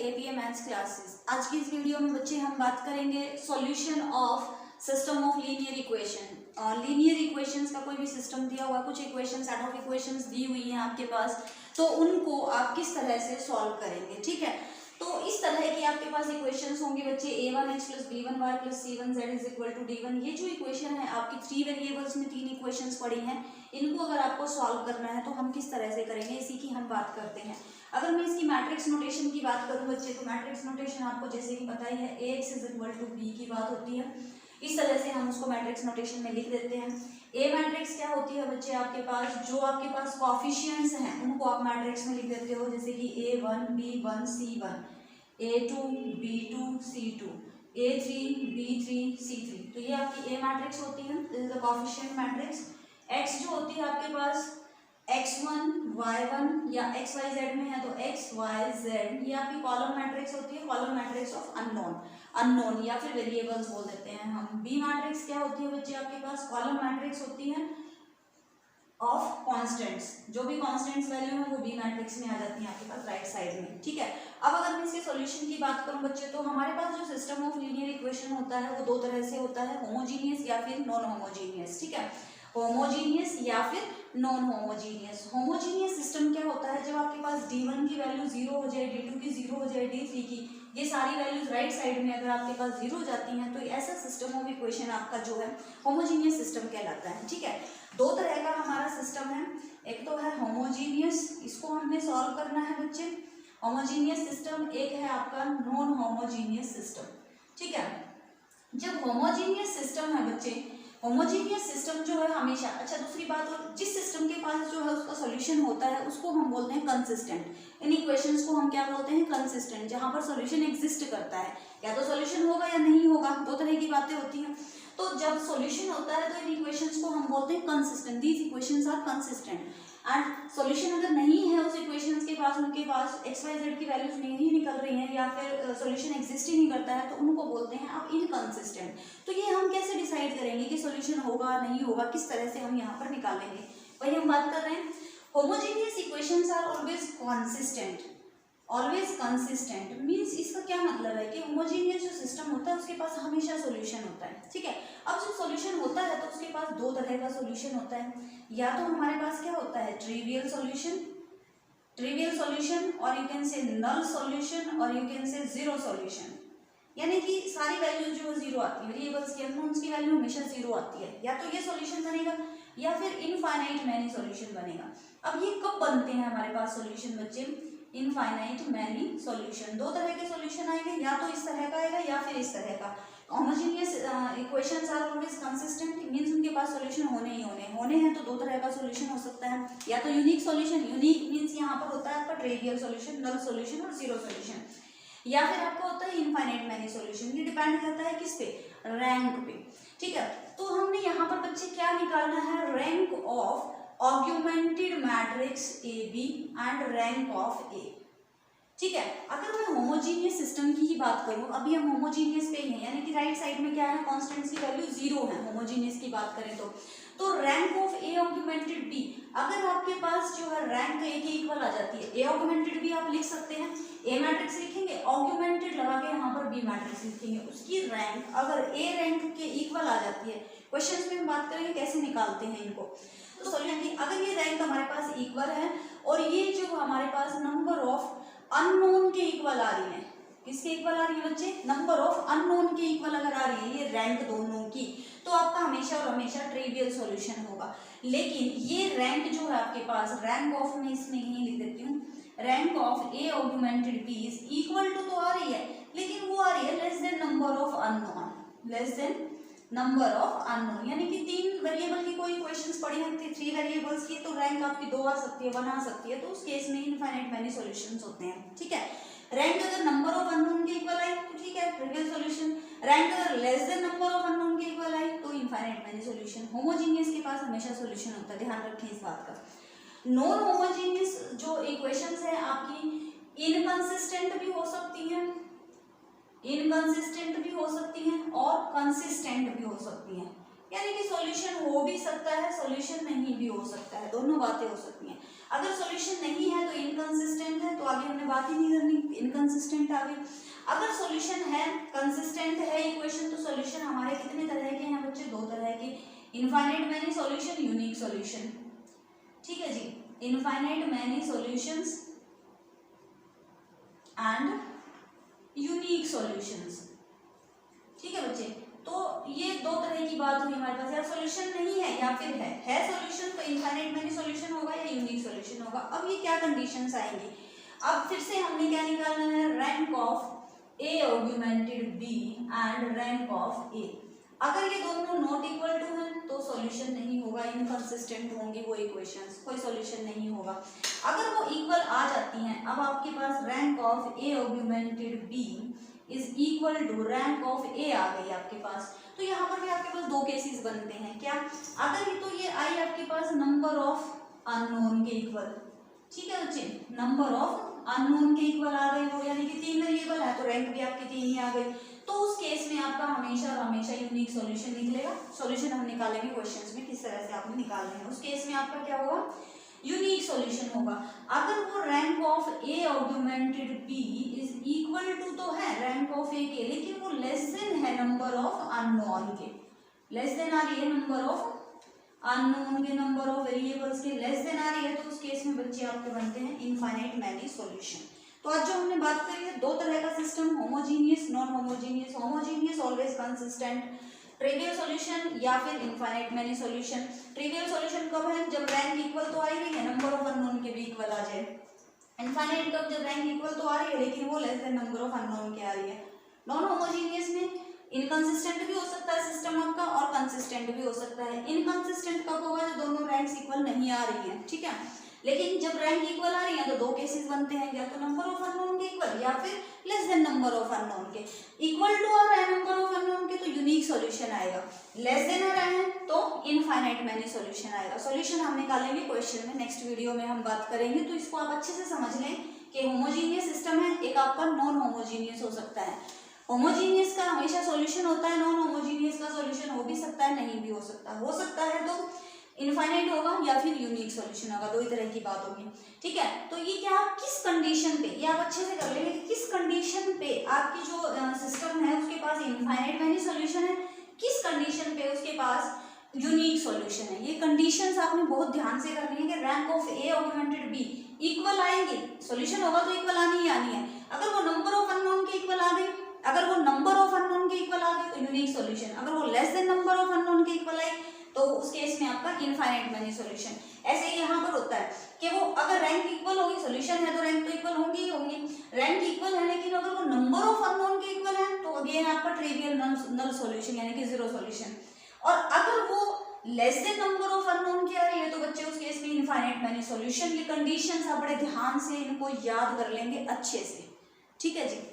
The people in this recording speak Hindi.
APA maths classes. आज की इस वीडियो में बच्चे हम बात करेंगे solution of system of linear equation. Linear equations का कोई भी सिस्टम दिया हुआ, कुछ इक्वेशन सेट ऑफ इक्वेशंस दी हुई हैं आपके पास, तो उनको आप किस तरह से सॉल्व करेंगे। ठीक है, तो इस तरह की आपके पास इक्वेशंस होंगे बच्चे a1x + b1y + c1z = d1। ये जो इक्वेशन है आपकी 3 वेरिएबल्स में 3 इक्वेशंस पड़ी हैं, इनको अगर आपको सॉल्व करना है तो हम किस तरह से करेंगे, इसी की हम बात करते हैं। अगर मैं इसकी मैट्रिक्स नोटेशन की बात करूं बच्चे, तो मैट्रिक्स नोटेशन आपको जैसे कि पता ही है, ax = b की बात होती है। इस तरह से हम उसको मैट्रिक्स नोटेशन में लिख देते हैं। ए मैट्रिक्स क्या होती है बच्चे, आपके पास जो आपके पास कोएफिशिएंट्स हैं उनको आप मैट्रिक्स में लिख देते हो, जैसे कि a1 b1 c1, a2 b2 c2, a3 b3 c3। तो ये आपकी ए मैट्रिक्स होती है, this is the coefficient matrix. x जो होती है आपके पास x1 y1 या xyz में है तो xyz, ये आपकी कॉलम मैट्रिक्स होती है, कॉलम मैट्रिक्स ऑफ अननोन या फिर वेरिएबल्स बोल देते हैं हम। बी मैट्रिक्स क्या होती है बच्चे, आपके पास कॉलम मैट्रिक्स होती है ऑफ कांस्टेंट्स, जो भी कांस्टेंट्स वैल्यू है वो बी मैट्रिक्स में आ जाती है आपके पास राइट साइड में। ठीक है, अब अगर मैं इसके सॉल्यूशन की बात करूं बच्चे, तो हमारे पास जो सिस्टम ऑफ लीनियर इक्वेशन होता है वो दो तरह से होता है, होमोजीनियस या फिर नॉन होमोजीनियस। ठीक है, होमोजीनियस या फिर नॉन होमोजीनियस। होमोजीनियस सिस्टम क्या होता है, जब आपके पास d1 की वैल्यू 0 हो जाए, d2 की 0 हो जाए, d3 की, ये सारी वैल्यूज राइट साइड में अगर आपके पास 0 हो जाती हैं, तो ऐसा सिस्टम ऑफ इक्वेशन आपका जो है होमोजीनियस सिस्टम कहलाता है। ठीक है, दो तरह का हमारा सिस्टम है, एक तो है होमोजीनियस, इसको हमने सॉल्व करना है बच्चे, होमोजीनियस सिस्टम। एक है आपका नॉन होमोजीनियस सिस्टम। ठीक है, जब होमोजीनियस सिस्टम है बच्चे, होमोजीनियस सिस्टम जो है हमेशा, अच्छा दूसरी बात, और जिस सिस्टम के पास जो है उसका सॉल्यूशन होता है उसको हम बोलते हैं कंसिस्टेंट। इन इक्वेशंस को हम क्या बोलते हैं, कंसिस्टेंट, जहां पर सॉल्यूशन एग्जिस्ट करता है, या तो सॉल्यूशन होगा या नहीं होगा, दो तरह की बातें होती हैं। तो जब सॉल्यूशन होता है तो इन इक्वेशंस को हम बोलते हैं consistent, these equations are consistent. And solution अगर नहीं है उस इक्वेशंस के पास, उनके पास xyz की वैल्यूज नहीं निकल रही हैं या फिर सॉल्यूशन एग्जिस्ट ही नहीं करता है, तो उनको बोलते हैं आप इनकंसिस्टेंट। तो ये हम कैसे डिसाइड करेंगे कि सॉल्यूशन होगा नहीं होगा, किस तरह से हम यहाँ पर निकालेंगे, वही हम बात कर रहे हैं। Homogeneous equations are always consistent. Always consistent means इसका क्या मतलब है कि होमोजीनियस जो सिस्टम होता है उसके पास हमेशा सॉल्यूशन होता है। ठीक है, अब जब सॉल्यूशन होता है तो उसके पास दो तरह का सॉल्यूशन होता है, या तो हमारे पास क्या होता है, ट्रिवियल सॉल्यूशन, और you can say null solution, और you can say zero solution, यानी कि सारी वैल्यू जो है जीरो आती है, वेरिएबल्स की अननोन्स की वैल्यू हमेशा जीरो आती है, या तो ये सॉल्यूशन बनेगा या फिर इनफाइनाइट मैनी सॉल्यूशन बनेगा। अब ये कब बनते हैं हमारे पास सॉल्यूशन बच्चे, इनफाइनाइट मैनी सॉल्यूशन। दो तरह के सॉल्यूशन आएंगे, या तो इस तरह का आएगा या फिर इस तरह का। Homogeneous equations are always consistent, means उनके पास सॉल्यूशन होने हैं, तो दो तरह का सॉल्यूशन हो सकता है, या तो यूनिक सॉल्यूशन, यूनिक मींस यहाँ पर होता है आपका ट्रिवियल सॉल्यूशन, नल सॉल्यूशन और जीरो सॉल्यूशन, या फिर आपका होता है इनफाइनाइट मैनी सॉल्यूशन। ये डिपेंड करता है किस पे, रैंक पे। ठीक है, तो हमने यहाँ पर बच्चे क्या निकालना है, rank of augmented matrix AB and rank of A। ठीक है, अगर मैं होमोजीनियस सिस्टम की ही बात करूं, अभी हम होमोजीनियस पे ही हैं, यानी कि राइट साइड में क्या है, कांस्टेंट्स की वैल्यू 0 है, होमोजीनियस की बात करें तो rank of A augmented B, अगर आपके पास जो है रैंक A के इक्वल आ जाती है, A ऑग्यूमेंटेड B आप लिख सकते हैं, A मैट्रिक्स लिखेंगे, ऑग्यूमेंटेड लगा के यहाँ पर B मैट्रिक्स लिखेंगे, उसकी रैंक अगर A रैंक के इक्वल आ जाती है, क्वेश्चंस में हम बात करेंगे कैसे निकालते हैं इनको। तो सॉल्यूशन, अगर ये रैंक हमारे पास इक्वल है और ये जो हमारे पास नंबर ऑफ अननोन के इक्वल आ रही है, किसके इक्वल आ रही है बच्चे, नंबर ऑफ अननोन के इक्वल अगर आ रही है ये रैंक दोनों की, तो आपका हमेशा और हमेशा ट्रिवियल सॉल्यूशन होगा। लेकिन ये रैंक जो है आपके पास, रैंक ऑफ में इसमें यही लिख देती हूँ, rank of A augmented B is equal to, तो आ रही है, लेकिन वो आ रही है less than number of unknown, less than number of unknown, यानी कि 3 वेरिएबल की कोई क्वेश्चंस पड़ी हैं, 3 वेरिएबल्स की, तो रैंक आपकी 2 आ सकती है, 1 आ सकती है, तो उस केस में इनफाइनाइट मैनी सॉल्यूशंस होते हैं। ठीक है, रैंक अगर नंबर ऑफ अननोन के इक्वल आई तो ठीक है, ट्रिवियल सॉल्यूशन, रैंक अगर less than number of unknown के इक्वल आई तो इनफाइनाइट मैनी सॉल्यूशन। होमोजीनियस के पास हमेशा सॉल्यूशन होता है, ध्यान रखें इस बात का। नॉन होमोजीनियस जो इक्वेशंस है आपकी इनकंसिस्टेंट भी हो सकती हैं, इनकंसिस्टेंट भी हो सकती हैं और कंसिस्टेंट भी हो सकती हैं, यानी कि सॉल्यूशन हो भी सकता है, सॉल्यूशन नहीं भी हो सकता है, दोनों बातें हो सकती हैं। अगर सॉल्यूशन नहीं है तो इनकंसिस्टेंट है, तो आगे हमने बात ही नहीं करनी, इनकंसिस्टेंट आ गई। अगर सॉल्यूशन है, कंसिस्टेंट है इक्वेशन, तो सॉल्यूशन हमारे कितने तरह के हैं बच्चे? दो तरह के, infinite many solution, unique solution. ठीक है जी, infinite many solutions and unique solutions. ठीक है बच्चे, तो ये दो तरह की बात हुई हमारे पास, या सॉल्यूशन नहीं है या फिर है सॉल्यूशन, तो इनफाइनाइट मैनी सॉल्यूशन होगा या यूनिक सॉल्यूशन होगा। अब ये क्या कंडीशंस आएंगी? अब फिर से हमने क्या निकालना है? Rank of A augmented B and rank of A. अगर ये दोनों नॉट इक्वल टू हैं तो सॉल्यूशन नहीं होगा, इनकंसिस्टेंट होंगी वो इक्वेशंस, कोई सॉल्यूशन नहीं होगा। अगर वो इक्वल आ जाती हैं, अब आपके पास rank of A augmented B is equal to rank of A आ गई आपके पास, तो यहाँ पर भी आपके पास दो केसेस बनते हैं। क्या? अगर ये तो ये आई आपके पास नंबर ऑफ अननोन के इक्वल, ठीक है बच्चे, नंबर ऑफ अननोन के इक्वल आ गई वो, यानी कि 3 वेरिएबल है तो रैंक भी आपकी 3 ही आ गई, तो उस केस में आपका हमेशा हमेशा यूनिक सॉल्यूशन निकलेगा। सॉल्यूशन हम निकालेंगे क्वेश्चंस में किस तरह से आपने निकालने हैं, उस केस में आपका क्या होगा? यूनिक सॉल्यूशन होगा। अगर वो rank of A augmented B is equal to तो है रैंक ऑफ ए के, लेकिन वो लेस देन है नंबर ऑफ अननोन के, लेस देन आ रही है नंबर ऑफ अननोन के, नंबर ऑफ वेरिएबल्स के लेस देन आ रही है, तो उस केस में बच्चे आपके बनते हैं इनफाइनाइट मैनी सॉल्यूशन। तो आज जो हमने बात करी है दो तरह का system, homogeneous, non homogeneous. Homogeneous always consistent, trivial solution या फिर infinite many solution. Trivial solution कब है? जब रैंक इक्वल तो आ ही रही है, नंबर ऑफ अननोन के भी इक्वल आ जाए। इनफाइनाइट कब? जब रैंक इक्वल तो आ रही है लेकिन वो less than number of unknown के आ रही है। नॉन होमोजीनियस में इनकंसिस्टेंट भी हो सकता है सिस्टम आपका और कंसिस्टेंट भी हो सकता है। इनकंसिस्टेंट कब होगा? जब दोनों रैंक्स इक्वल नहीं आ रही है, ठीक है। लेकिन जब रैंक इक्वल आ रही है तो दो केसेस बनते हैं, या तो नंबर ऑफ अननोन के इक्वल या फिर less than number of unknown के। इक्वल टू आ रहा है नंबर ऑफ अननोन के तो यूनिक सॉल्यूशन आएगा, लेस देन आ रहा है तो इनफाइनाइट मैनी सॉल्यूशन आएगा। सॉल्यूशन हम निकालेंगे क्वेश्चन में, नेक्स्ट वीडियो में हम बात करेंगे, तो इसको आप अच्छे से समझ लें कि होमोजीनियस सिस्टम है, एक आपका नॉन होमोजीनियस हो सकता है। होमोजीनियस का हमेशा सॉल्यूशन होता है, नॉन होमोजीनियस का सॉल्यूशन हो भी सकता है, नहीं भी हो सकता है तो इनफाइनाइट होगा या फिर यूनिक सॉल्यूशन होगा, दो ही तरह की बात होगी, ठीक है। तो ये क्या, किस कंडीशन पे, ये आप अच्छे से कर लेंगे, किस कंडीशन पे आपकी जो सिस्टम है उसके पास इनफाइनाइट मैनी सॉल्यूशन है, किस कंडीशन पे उसके पास यूनिक सॉल्यूशन है। ये कंडीशंस आपने बहुत ध्यान से करनी है कि rank of A augmented B equal आएंगे, सॉल्यूशन होगा तो इक्वल आनी ही आनी है। अगर वो नंबर ऑफ अननोन के इक्वल आ गई, अगर वो नंबर ऑफ अननोन के इक्वल आ गई तो यूनिक सॉल्यूशन, अगर वो less than number of unknown के इक्वल आई तो उस केस में आपका इनफाइनाइट मैनी सॉल्यूशन। ऐसे ही यहाँ पर होता है कि वो अगर रैंक इक्वल होगी, सॉल्यूशन है तो रैंक तो इक्वल होंगी ही होंगी, रैंक इक्वल है लेकिन अगर वो नंबर ऑफ अननोन के इक्वल है तो अगेन आपका ट्रिवियल नल सॉल्यूशन यानी कि जीरो सॉल्यूशन। और अगर वो less than number of unknown की आ रही है तो बच्चे उस केस में इनफाइनाइट मैनी सॉल्यूशन। ये कंडीशंस आप बड़े ध्यान से इनको याद कर लेंगे अच्छे से, ठीक है जी।